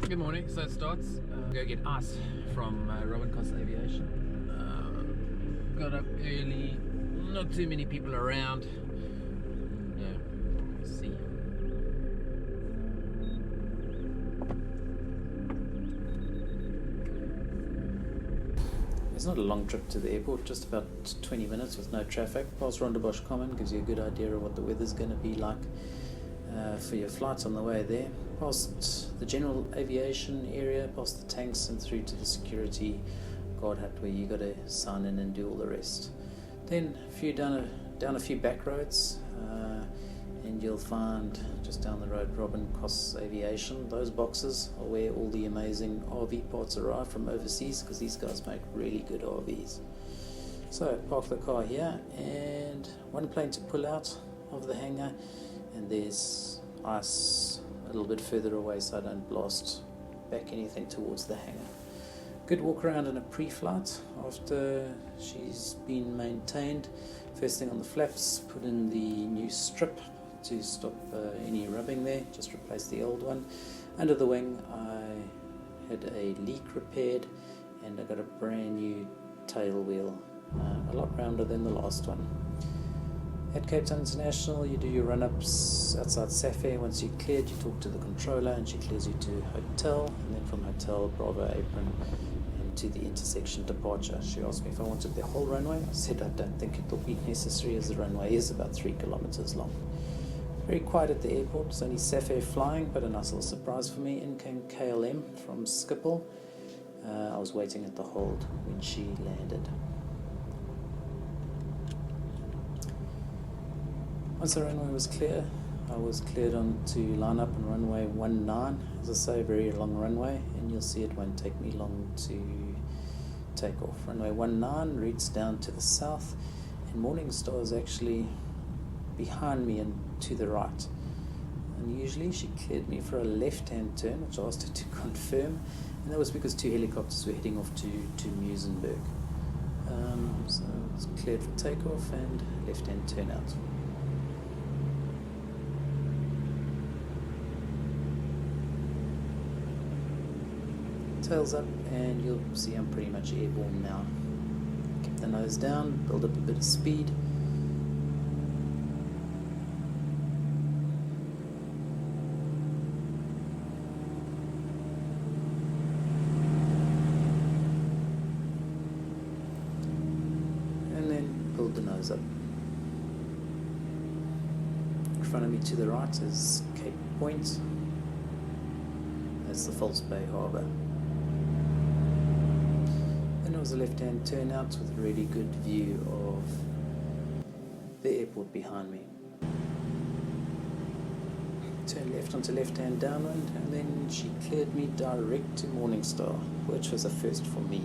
Good morning. So it starts. Go get ice from Robin Cost Aviation. Got up early. Not too many people around. Yeah, we'll see. It's not a long trip to the airport, just about 20 minutes with no traffic. Past Rondebosch Common gives you a good idea of what the weather's going to be like for your flights on the way there. Past the general aviation area, past the tanks and through to the security guard hut where you got to sign in and do all the rest. Then down a few back roads and you'll find just down the road Robin Cost Aviation. Those boxes are where all the amazing RV parts arrive from overseas, because these guys make really good RVs. So park the car here, and one plane to pull out of the hangar, and there's ice a little bit further away so I don't blast back anything towards the hangar. Good walk around in a pre-flight after she's been maintained. First thing on the flaps, put in the new strip to stop any rubbing there, just replace the old one. Under the wing I had a leak repaired, and I got a brand new tail wheel, a lot rounder than the last one. At Cape Town International, you do your run-ups outside SAFE. Once you're cleared, you talk to the controller and she clears you to hotel, and then from hotel, Bravo apron, and to the intersection departure. She asked me if I wanted the whole runway. I said I don't think it will be necessary, as the runway is about 3 kilometers long. Very quiet at the airport. It's only SAFE flying, but a nice little surprise for me. In came KLM from Schiphol. I was waiting at the hold when she landed. Once the runway was clear, I was cleared on to line up on runway 19. As I say, a very long runway, and you'll see it won't take me long to take off. Runway 19 routes down to the south, and Morningstar is actually behind me and to the right. And usually she cleared me for a left-hand turn, which I asked her to confirm, and that was because 2 helicopters were heading off to Muizenberg. So it was cleared for takeoff and left-hand turn out. Tails up, and you'll see I'm pretty much airborne now. Keep the nose down, build up a bit of speed. And then build the nose up. In front of me to the right is Cape Point. That's the False Bay Harbour. Then it was a left-hand turn out with a really good view of the airport behind me. Turn left onto left-hand downwind, and then she cleared me direct to Morningstar, which was a first for me,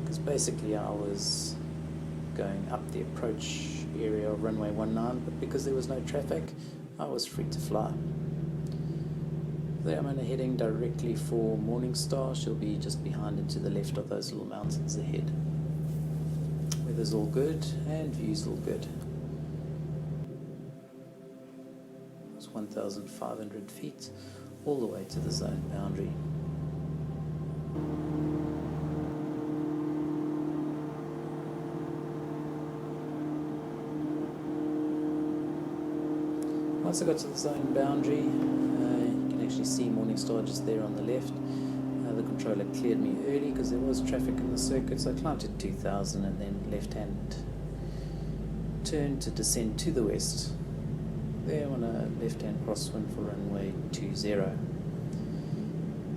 because basically I was going up the approach area of runway 19, but because there was no traffic, I was free to fly. There I'm heading directly for Morningstar. She'll be just behind and to the left of those little mountains ahead. Weather's all good and view's all good. It's 1,500 feet all the way to the zone boundary. Once I got to the zone boundary, you can actually see Morningstar just there on the left. The controller cleared me early because there was traffic in the circuit, so I climbed to 2,000 and then left-hand turn to descend to the west. There on a left-hand crosswind for runway 20.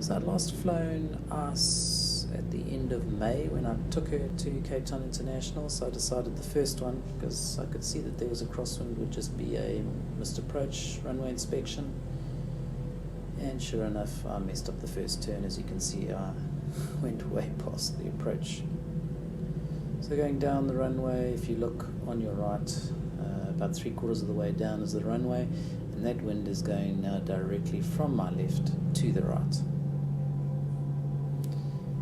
So I'd last flown ice at the end of May when I took her to Cape Town International, so I decided the first one, because I could see that there was a crosswind, would just be a missed approach runway inspection. And sure enough, I messed up the first turn. As you can see, I went way past the approach. So going down the runway, if you look on your right, about 3/4 of the way down is the runway, and that wind is going now directly from my left to the right.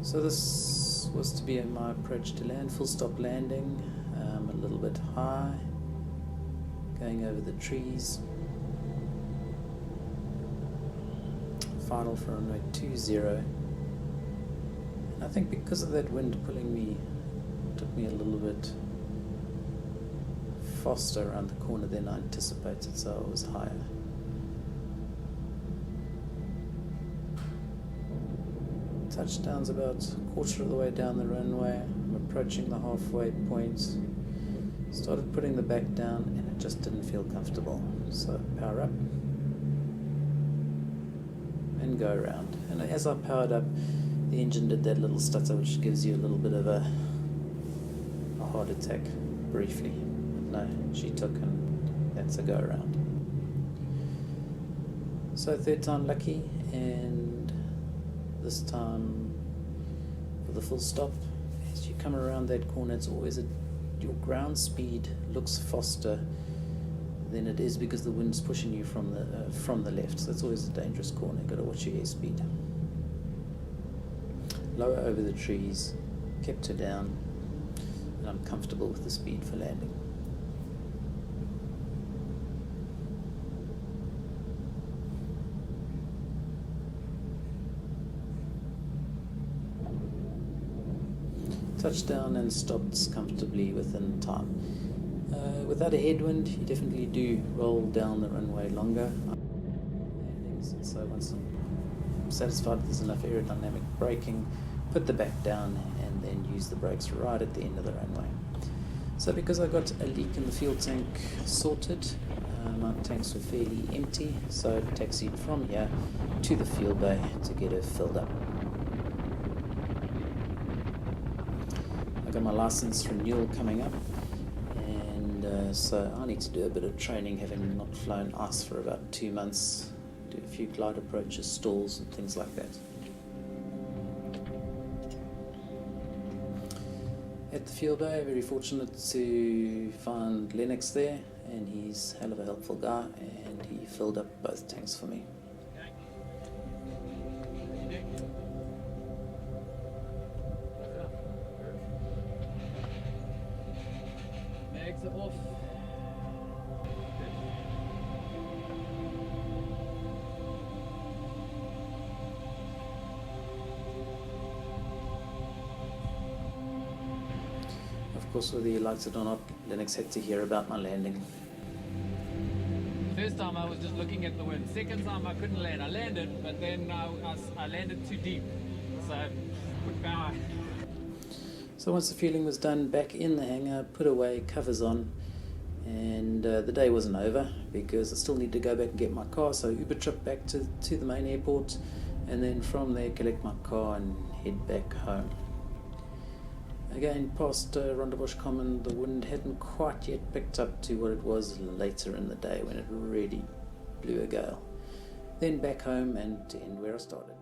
So this was to be my approach to land, full stop landing, a little bit high, going over the trees. final for runway 20. And I think because of that wind pulling me, took me a little bit faster around the corner than I anticipated, so I was higher. Touchdown's about a quarter of the way down the runway. I'm approaching the halfway point. Started putting the back down and it just didn't feel comfortable. So power up and go around. And as I powered up, the engine did that little stutter which gives you a little bit of a heart attack briefly. But no, she took and that's a go around. So third time lucky, and this time for the full stop. As you come around that corner, it's always your ground speed looks faster than it is because the wind's pushing you from the left. So it's always a dangerous corner. You've got to watch your airspeed. Lower over the trees, kept her down, and I'm comfortable with the speed for landing. Touchdown and stopped comfortably within time. Without a headwind, you definitely do roll down the runway longer. So once I'm satisfied there's enough aerodynamic braking, put the back down and then use the brakes right at the end of the runway. So because I got a leak in the fuel tank sorted, my tanks were fairly empty, so I taxied from here to the fuel bay to get her filled up. I got my license renewal coming up, and so I need to do a bit of training, having not flown ice for about 2 months, do a few glide approaches, stalls and things like that. At the fuel bay, very fortunate to find Lennox there, and he's a hell of a helpful guy, and he filled up both tanks for me. Mags are off. Of course, whether you liked it or not, Lennox had to hear about my landing. First time I was just looking at the wind. Second time I couldn't land. I landed, but then I landed too deep. So put power. So once the fueling was done, back in the hangar, put away, covers on, and the day wasn't over because I still need to go back and get my car. So Uber trip back to the main airport, and then from there collect my car and head back home. Again, past Rondebosch Common, the wind hadn't quite yet picked up to what it was later in the day when it really blew a gale. Then back home and to end where I started.